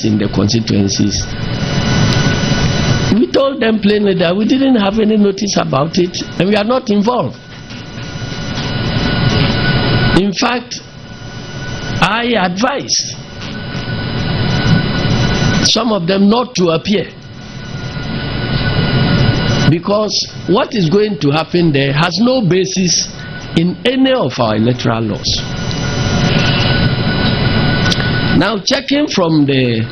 elections in the constituencies. We told them plainly that we didn't have any notice about it and we are not involved. In fact, I advised some of them not to appear, because what is going to happen there has no basis in any of our electoral laws. Now, checking from the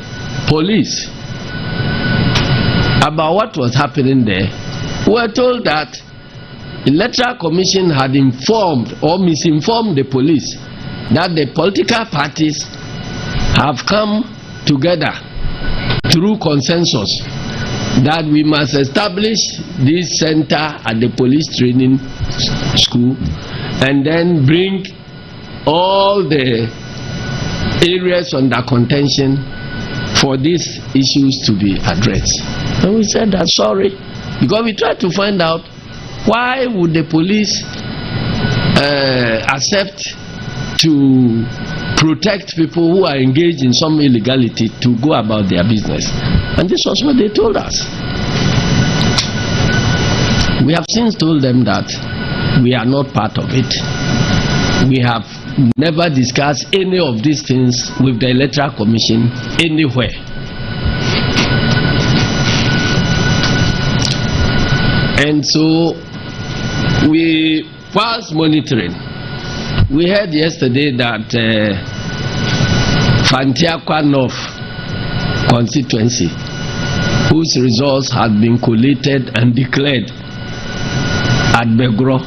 police about what was happening there, we were told that the Electoral Commission had informed or misinformed the police that the political parties have come together through consensus that we must establish this center at the police training school and then bring all the areas under contention for these issues to be addressed. And we said that sorry, because we tried to find out why would the police accept to protect people who are engaged in some illegality to go about their business. And this was what they told us. We have since told them that we are not part of it. We have never discussed any of these things with the Electoral Commission anywhere. And so we, whilst monitoring, we heard yesterday that Fantiakwa North constituency, whose results had been collated and declared at Begro,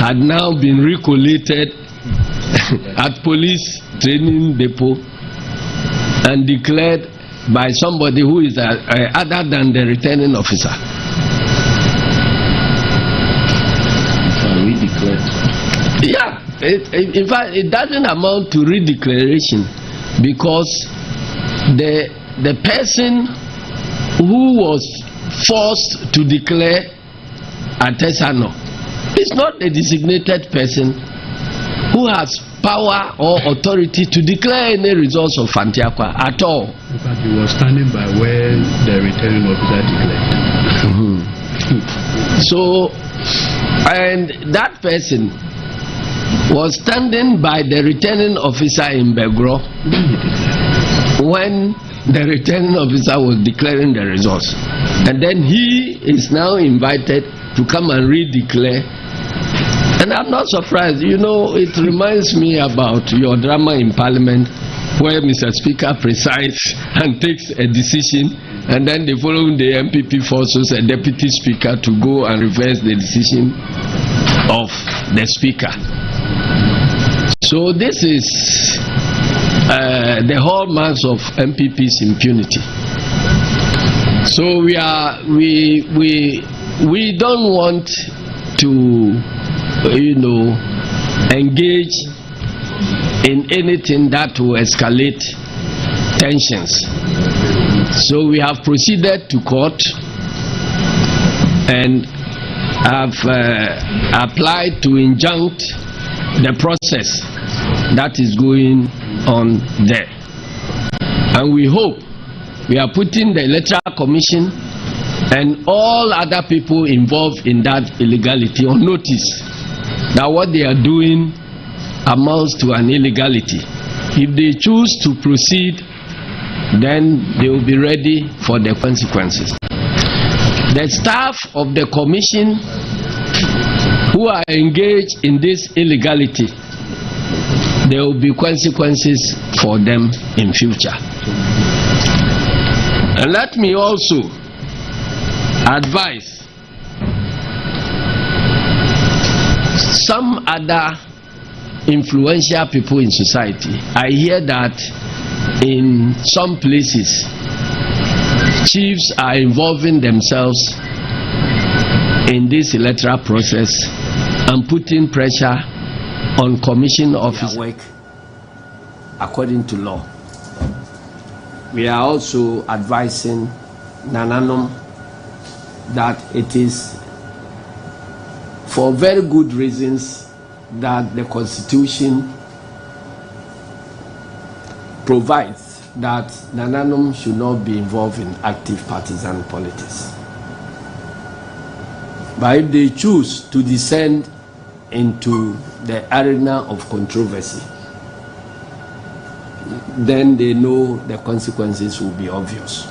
had now been recollated at police training depot and declared by somebody who is other than the returning officer. Yeah, in fact, it doesn't amount to redeclaration, because the person who was forced to declare at Tesano is not a designated person who has power or authority to declare any results of Fantiakwa at all. In fact, he was standing by where the returning officer declared. So, and that person was standing by the returning officer in Begro when the returning officer was declaring the results. And then he is now invited to come and redeclare. And I'm not surprised. You know, it reminds me about your drama in Parliament where Mr. Speaker presides and takes a decision, and then the following day MPP forces a deputy speaker to go and reverse the decision of the speaker. So this is the hallmarks of MPP's impunity. So we don't want to, you know, engage in anything that will escalate tensions. So we have proceeded to court and have applied to injunct the process that is going on there. And we hope we are putting the Electoral Commission and all other people involved in that illegality on notice that what they are doing amounts to an illegality. If they choose to proceed, then they will be ready for the consequences. The staff of the commission who are engaged in this illegality, there will be consequences for them in future. And let me also advise some other influential people in society. I hear that in some places chiefs are involving themselves in this electoral process and putting pressure on commission officers work according to law. We are also advising Nananom that it is for very good reasons that the Constitution provides that Nananum should not be involved in active partisan politics. But if they choose to descend into the arena of controversy, then they know the consequences will be obvious.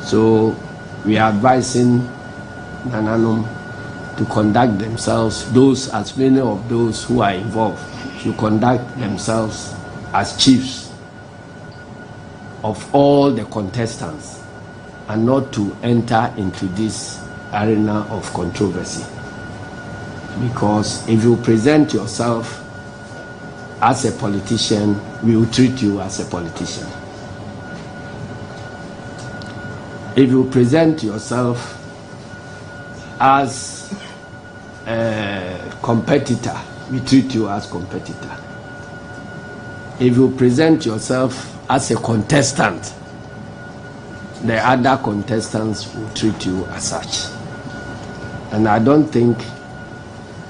So we are advising Nananum to conduct themselves, as many of those who are involved, to conduct themselves as chiefs of all the contestants and not to enter into this arena of controversy. Because if you present yourself as a politician, we will treat you as a politician. If you present yourself as a competitor, we treat you as competitor. If you present yourself as a contestant, the other contestants will treat you as such. And I don't think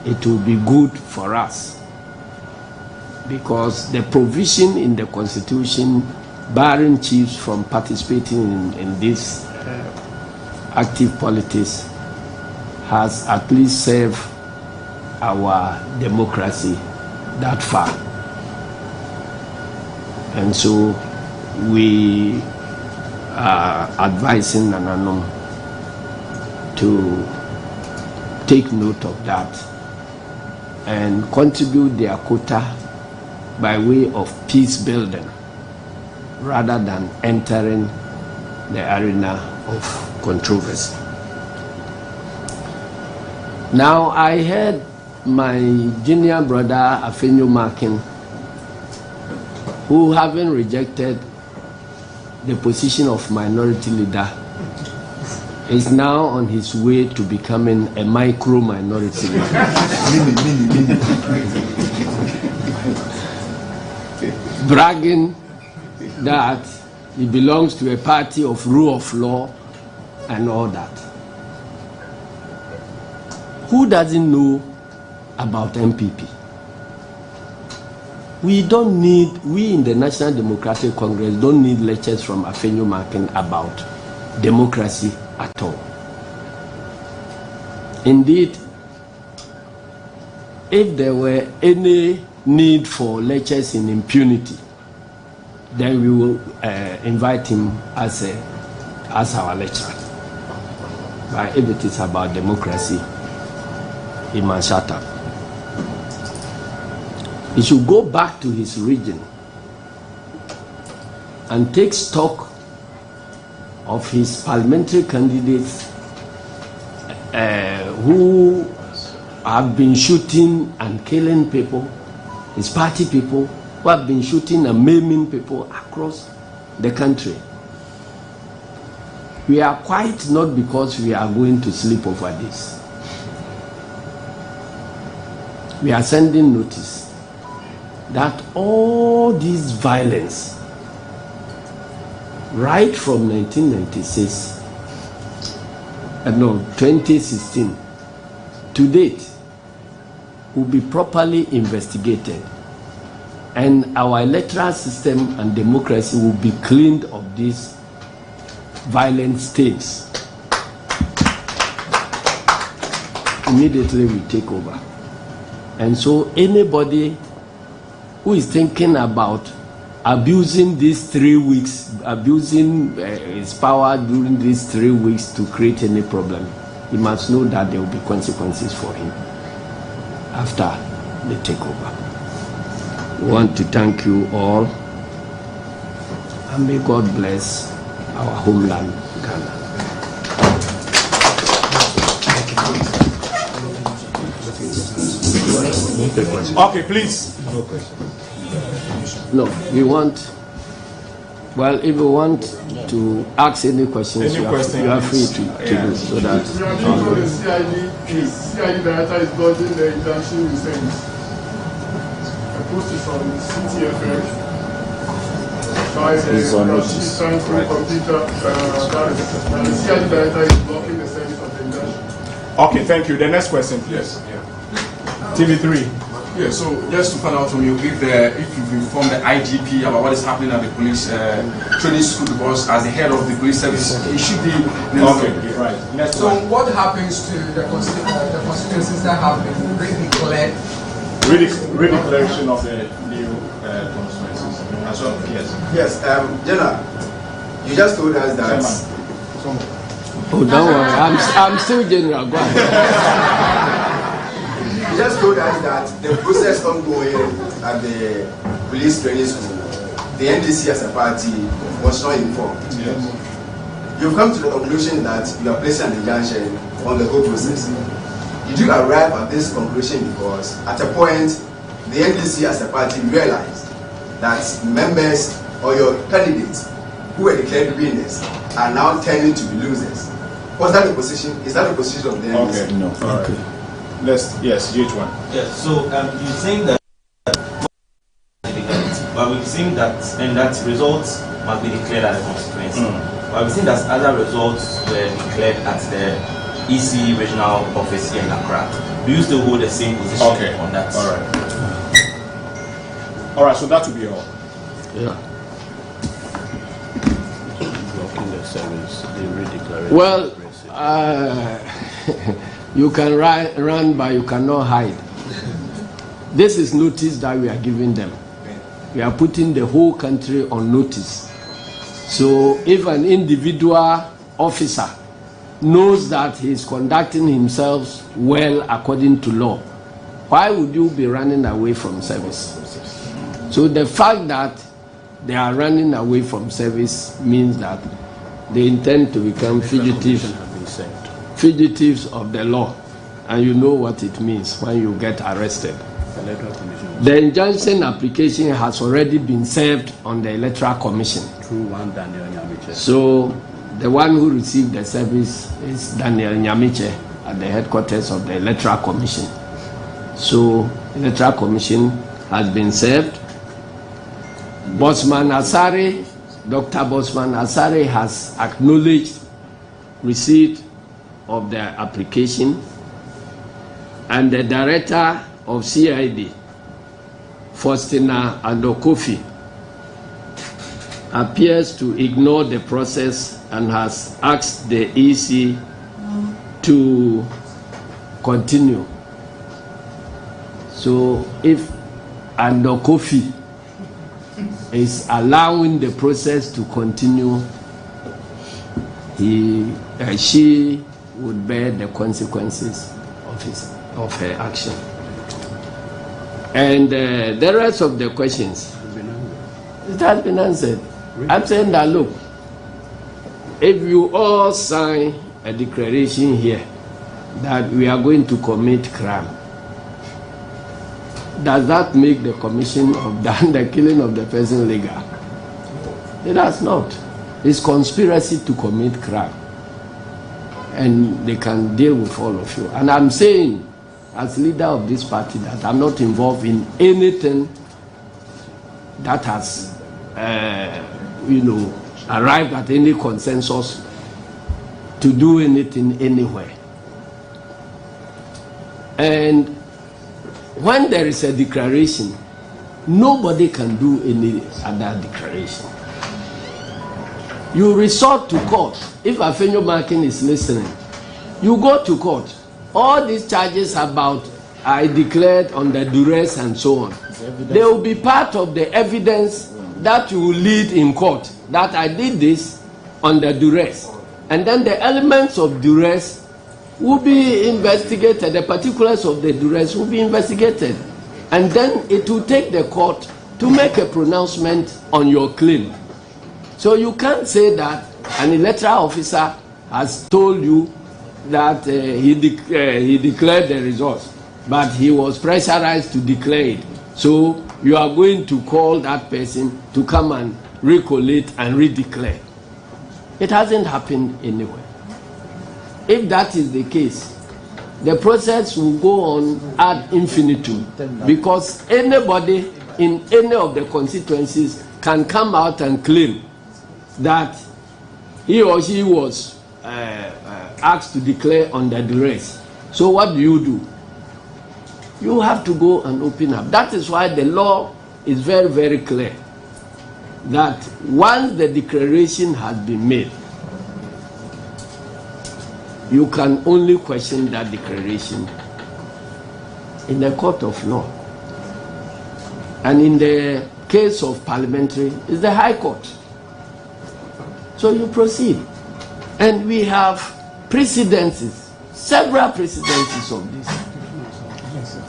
it will be good for us, because the provision in the Constitution barring chiefs from participating in this active politics has at least served our democracy that far. And so we are advising Nananum to take note of that and contribute their quota by way of peace building rather than entering the arena of controversy. Now, I heard my junior brother Afenyo Makin, who, having rejected the position of minority leader, is now on his way to becoming a micro minority leader. Bragging that he belongs to a party of rule of law and all that. Who doesn't know about MPP? We in the National Democratic Congress don't need lectures from Afenyo Makin about democracy at all. Indeed, if there were any need for lectures in impunity, then we will invite him as our lecturer. But if it is about democracy, he must shut up. He should go back to his region and take stock of his parliamentary candidates who have been shooting and killing people, his party people who have been shooting and maiming people across the country. We are quiet not because we are going to sleep over this. We are sending notice that all this violence, right from 2016 to date, will be properly investigated, and our electoral system and democracy will be cleaned of these violent states. Immediately we take over. And so anybody who is thinking about abusing these 3 weeks, abusing his power during these 3 weeks to create any problem, he must know that there will be consequences for him after the takeover. We want to thank you all, and may God bless our homeland, Ghana. Okay, please. No, we want. Well, if you want to ask any questions, you are free to do so that. The CID director is dodging the internship in Saints. I posted on CTFF. He's on notice. The CID director is blocking the service of the internship. Okay, thank you. The next question, please. Yes. TV3. Yeah, so just to find out from you if you've informed the IGP about what is happening at the police training school, because as the head of the police service, it should be okay, right. So what happens to the constituencies that have been redeclared? Redeclaration of the new constituencies. As well, yes. Yes, General, you just told us that. Oh, don't worry, I'm still General. Go ahead. You just told us that the process ongoing at the police training school, the NDC as a party was not informed. Yes. You've come to the conclusion that you are placing an injunction on the whole process. Did you arrive at this conclusion because at a point the NDC as a party realized that members or your candidates who were declared winners are now turning to be losers? Was that the position? Is that the position of the NDC? Okay, no. All right. Yes, GH1. Yes, so you're saying that, but we've seen that, and that results must be declared at the constituency. But we've seen that other results were declared at the EC regional office here in Accra. Do you still hold the same position on that? All right. All right, so that will be all. Yeah. Blocking the service, the redeclaration. Well, you can run, but you cannot hide. This is notice that we are giving them. We are putting the whole country on notice. So if an individual officer knows that he is conducting himself well according to law, why would you be running away from service? So the fact that they are running away from service means that they intend to become fugitives of the law, and you know what it means when you get arrested. The injunction application has already been served on the Electoral Commission. Through one Daniel Nyamiche. So the one who received the service is Daniel Nyamiche at the headquarters of the Electoral Commission. So the Electoral Commission has been served. Bosman Asare, Dr. Bosman Asare has acknowledged receipt of the application, and the director of CID, Faustina Adokofi, appears to ignore the process and has asked the EC to continue. So if Adokofi is allowing the process to continue, she would bear the consequences of her action. And the rest of the questions, it has been answered. I'm saying that, look, if you all sign a declaration here that we are going to commit crime, does that make the commission of the killing of the person legal? It does not. It's conspiracy to commit crime, and they can deal with all of you. And I'm saying, as leader of this party, that I'm not involved in anything that has, arrived at any consensus to do anything anywhere. And when there is a declaration, nobody can do any other declaration. You resort to court. If Afenyo Markin is listening, you go to court. All these charges about I declared under duress and so on, they will be part of the evidence that you will lead in court, that I did this under duress. And then the elements of duress will be investigated, the particulars of the duress will be investigated. And then it will take the court to make a pronouncement on your claim. So you can't say that an electoral officer has told you that he declared the results, but he was pressurized to declare it. So you are going to call that person to come and recollate and redeclare. It hasn't happened anywhere. If that is the case, the process will go on ad infinitum, because anybody in any of the constituencies can come out and claim that he or she was asked to declare under duress. So what do? you have to go and open up. That is why the law is very, very clear that once the declaration has been made, you can only question that declaration in the court of law. And in the case of parliamentary, it's the High Court. So you proceed. And we have precedences, several precedences of this.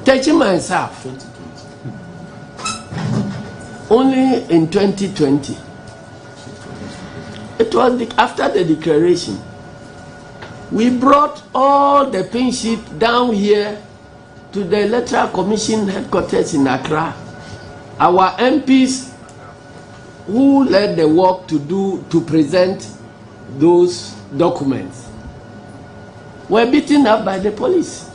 Techima himself, only in 2020, it was after the declaration, we brought all the pink sheet down here to the Electoral Commission headquarters in Accra. Our MPs who led the work to present those documents were beaten up by the police.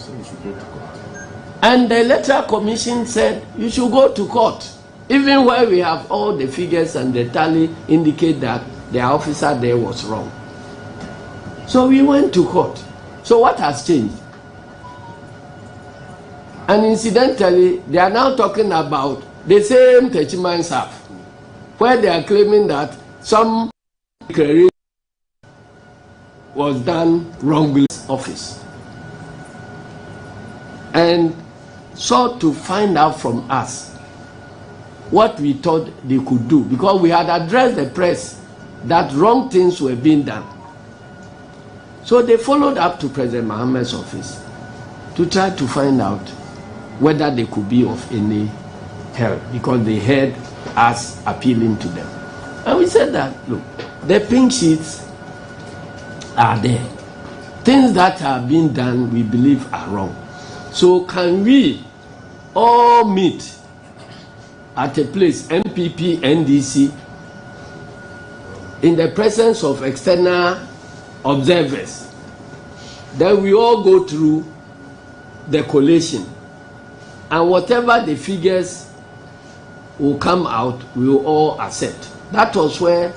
And the Electoral Commission said, you should go to court. Even where we have all the figures and the tally indicate that the officer there was wrong. So we went to court. So what has changed? And incidentally, they are now talking about the same Techima Nsaf, where they are claiming that some declaration was done wrongly in office. And sought to find out from us what we thought they could do, because we had addressed the press that wrong things were being done. So they followed up to President Mohammed's office to try to find out whether they could be of any help, because they heard us appealing to them. And we said that, look, the pink sheets are there. Things that are being done, we believe are wrong. So can we all meet at a place, MPP, NDC, in the presence of external observers? Then we all go through the collation, and whatever the figures will come out, we will all accept. That was where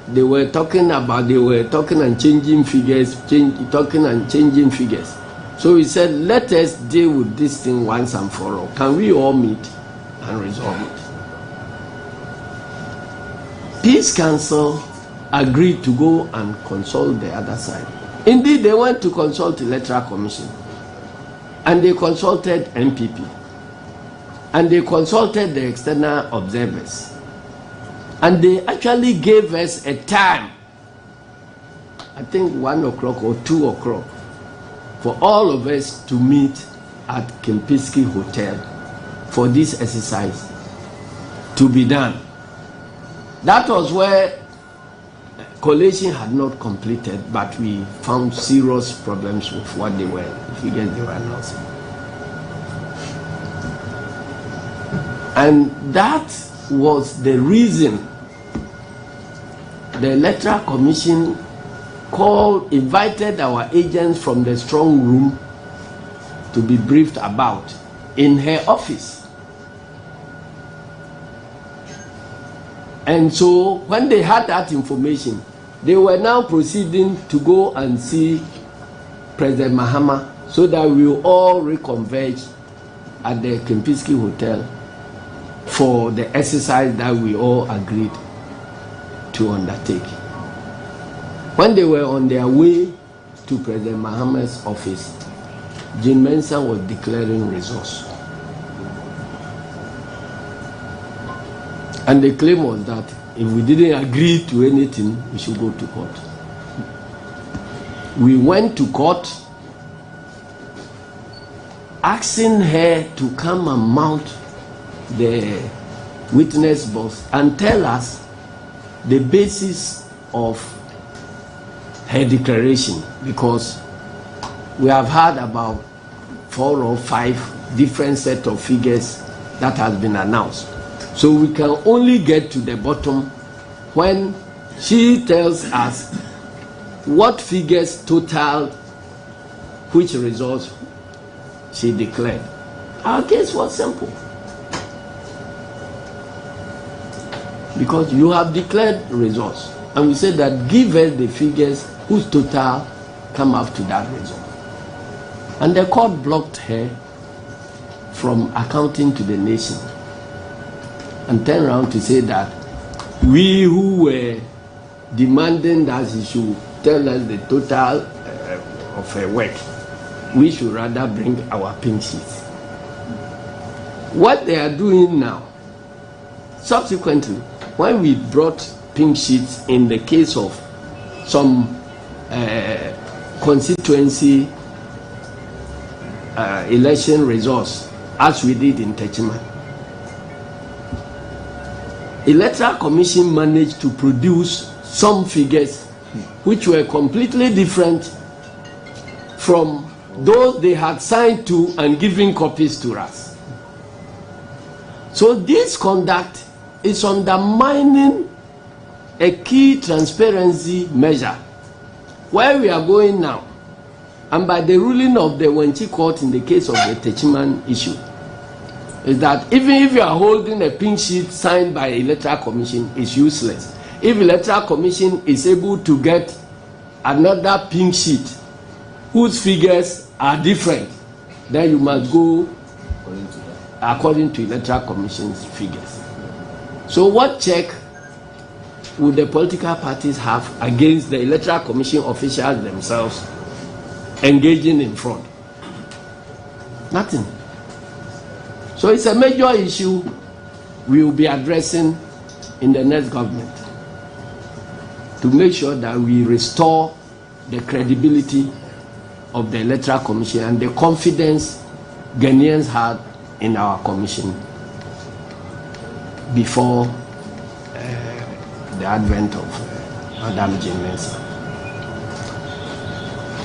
they were talking about, they were talking and changing figures, talking and changing figures. So we said, let us deal with this thing once and for all. Can we all meet and resolve it? Peace Council agreed to go and consult the other side. Indeed, they went to consult the Electoral Commission, and they consulted MPP, and they consulted the external observers, and they actually gave us a time, I think 1 o'clock or 2 o'clock, for all of us to meet at Kempinski Hotel for this exercise to be done. That was where collation had not completed, but we found serious problems with what they were, the figures they were announcing. And that was the reason the Electoral Commission invited our agents from the strong room to be briefed about in her office. And so when they had that information, they were now proceeding to go and see President Mahama so that we will all reconverge at the Kempinski Hotel for the exercise that we all agreed to undertake. When they were on their way to President Mohammed's office, Jane Mensah was declaring results. And the claim was that if we didn't agree to anything, we should go to court. We went to court asking her to come and mount the witness box and tell us the basis of her declaration, because we have had about 4 or 5 different set of figures that has been announced. So we can only get to the bottom when she tells us what figures total which results she declared. Our case was simple, because you have declared results, and we said that give us the figures whose total come up to that result. And the court blocked her from accounting to the nation and turn around to say that we who were demanding that he should tell us the total of her work, we should rather bring our pink sheets. What they are doing now, subsequently, when we brought pink sheets in the case of some constituency election results, as we did in Techiman, Electoral Commission managed to produce some figures which were completely different from those they had signed to and given copies to us. So this conduct is undermining a key transparency measure. Where we are going now, and by the ruling of the Wenchi court in the case of the Techiman issue, is that even if you are holding a pink sheet signed by Electoral Commission, is useless. If Electoral Commission is able to get another pink sheet whose figures are different, then you must go according to Electoral Commission's figures. So what check would the political parties have against the Electoral Commission officials themselves engaging in fraud? Nothing. So it's a major issue we will be addressing in the next government to make sure that we restore the credibility of the Electoral Commission and the confidence Ghanaians had in our commission before the advent of Madam Jane Mensah.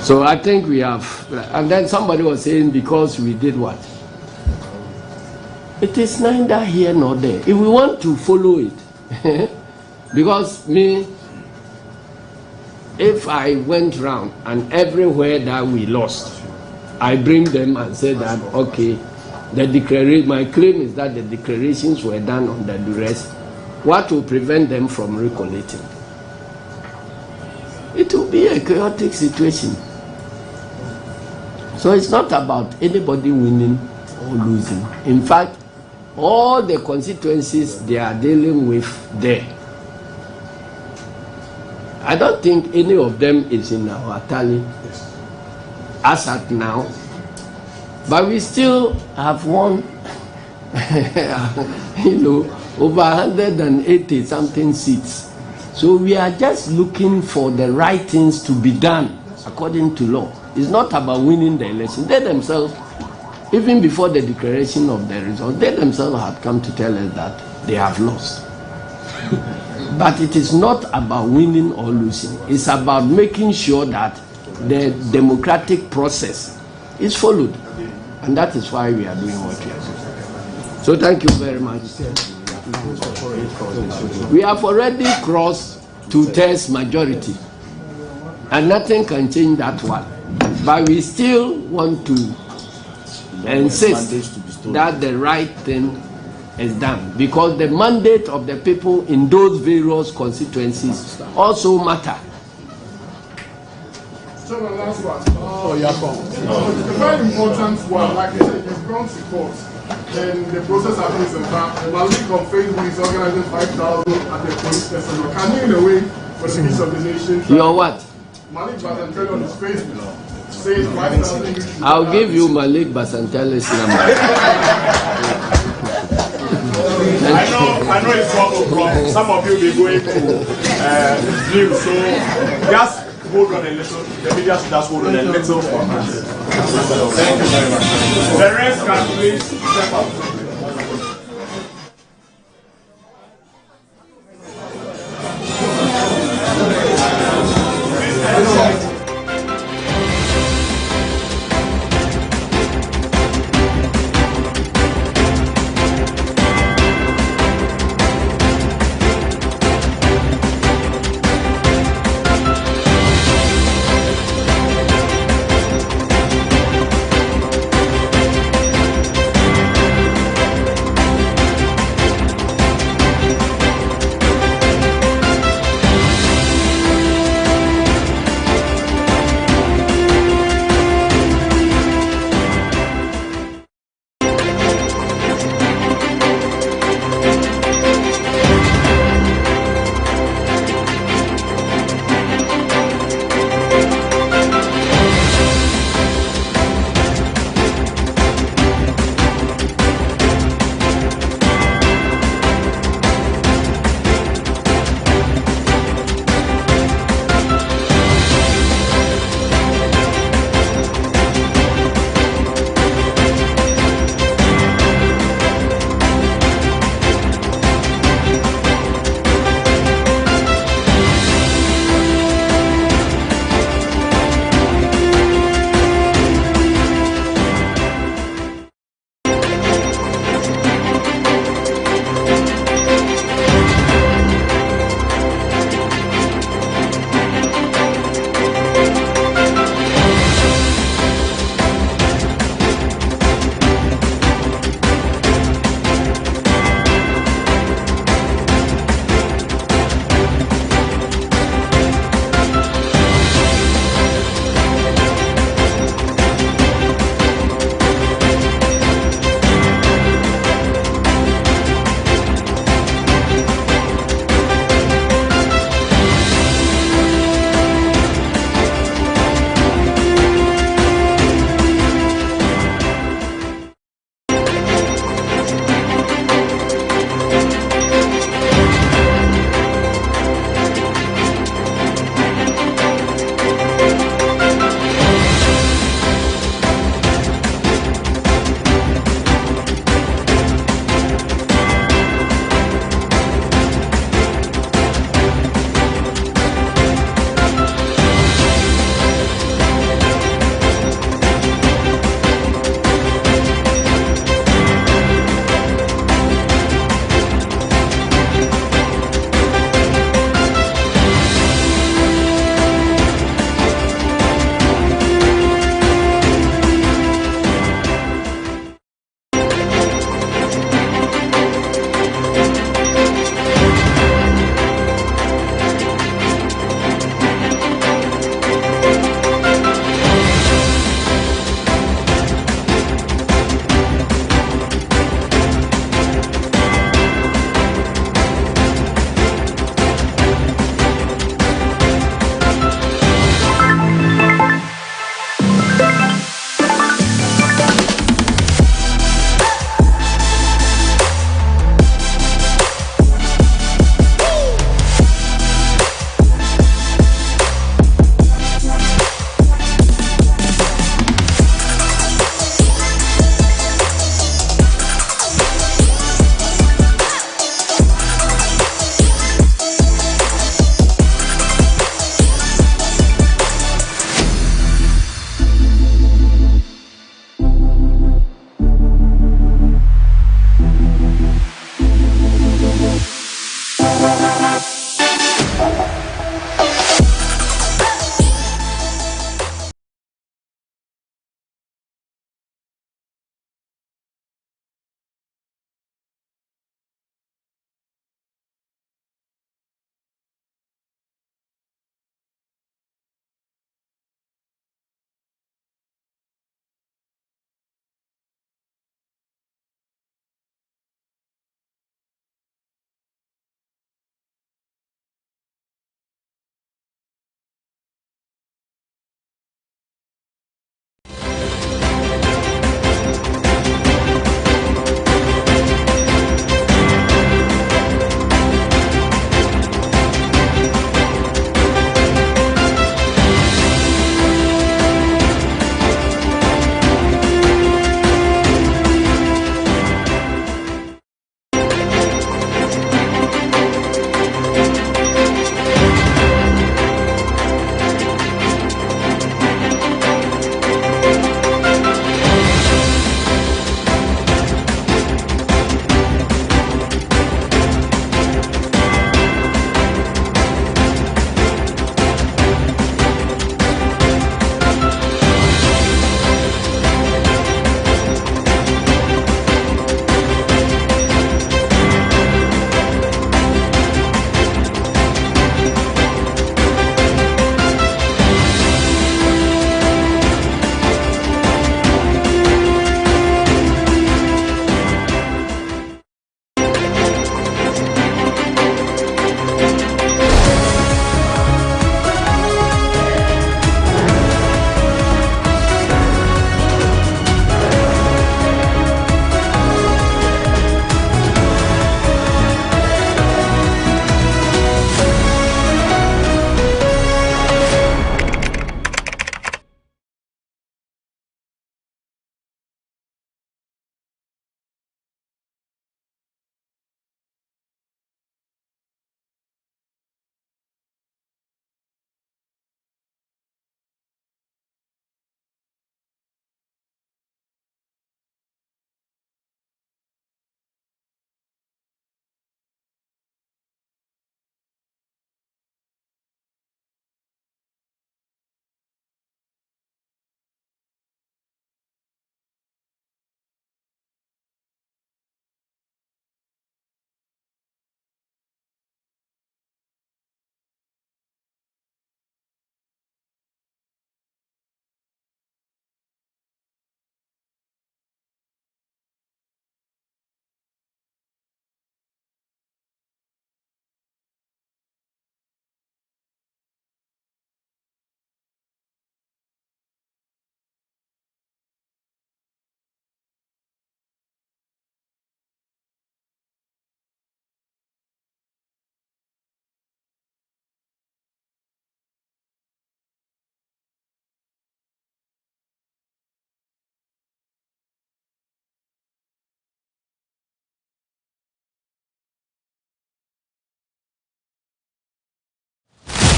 So I think we have, and then somebody was saying because we did what? It is neither here nor there. If we want to follow it, because me, if I went round and everywhere that we lost, I bring them and say that, okay, the declaration, my claim is that the declarations were done under duress. What will prevent them from recollating? It will be a chaotic situation. So it's not about anybody winning or losing. In fact, all the constituencies they are dealing with there, I don't think any of them is in our tally as at now, but we still have won over 180 something seats. So we are just looking for the right things to be done according to law. It's not about winning the election. They themselves, even before the declaration of the result, they themselves had come to tell us that they have lost. But it is not about winning or losing. It's about making sure that the democratic process is followed. And that is why we are doing what we are doing. So thank you very much. We have already crossed 2/3 majority. And nothing can change that one. But we still want to insist that the right thing is done, because the mandate of the people in those various constituencies also matter. So the last one. It's a very important one. Like I said, you've gone to court. Then the process happens in fact. Malik on Facebook is organizing 5,000 at the police station. Can you, in a way, for the peace of the nation? You're what? Malik Basantelli on his Facebook says 5,000. I'll give you Malik Basantelli's number. I know it's wrong. Some of you will be going to view, so just hold on a little. The media should just hold on a little. Thank you very much. The rest can please step up.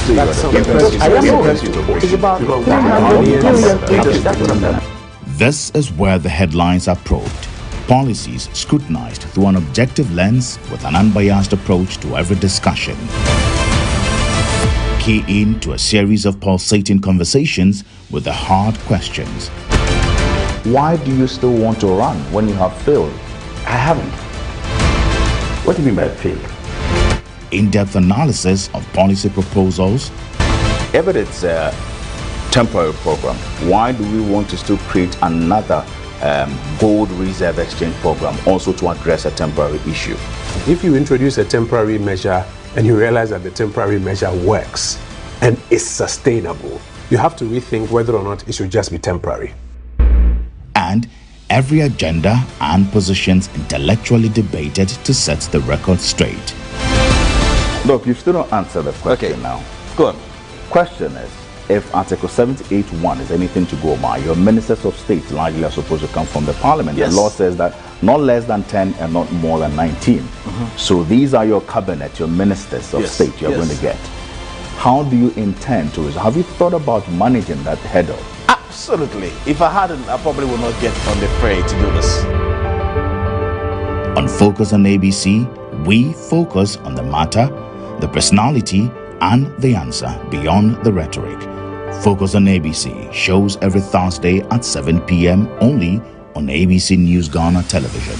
say you are the It's about 300 billion. That's what I'm saying. This is where the headlines are probed. Policies scrutinized through an objective lens with an unbiased approach to every discussion. Key in to a series of pulsating conversations with the hard questions. Why do you still want to run when you have failed? I haven't. What do you mean by fail? In-depth analysis of policy proposals. If it is a temporary program, why do we want to still create another gold reserve exchange program also to address a temporary issue? If you introduce a temporary measure and you realize that the temporary measure works and is sustainable, you have to rethink whether or not it should just be temporary. And every agenda and positions intellectually debated to set the record straight. Look, you still don't answer the question now. Go on. Question is, if Article 78(1) is anything to go by, your ministers of state largely are supposed to come from the parliament. Yes. The law says that not less than 10 and not more than 19. So these are your cabinet, your ministers of state you're going to get. How do you intend to resolve? Have you thought about managing that header? Absolutely. If I hadn't, I probably would not get on the fray to do this. On Focus on ABC, we focus on the matter, the personality, and the answer beyond the rhetoric. Focus on ABC shows every Thursday at 7 p.m. only on ABC News Ghana Television.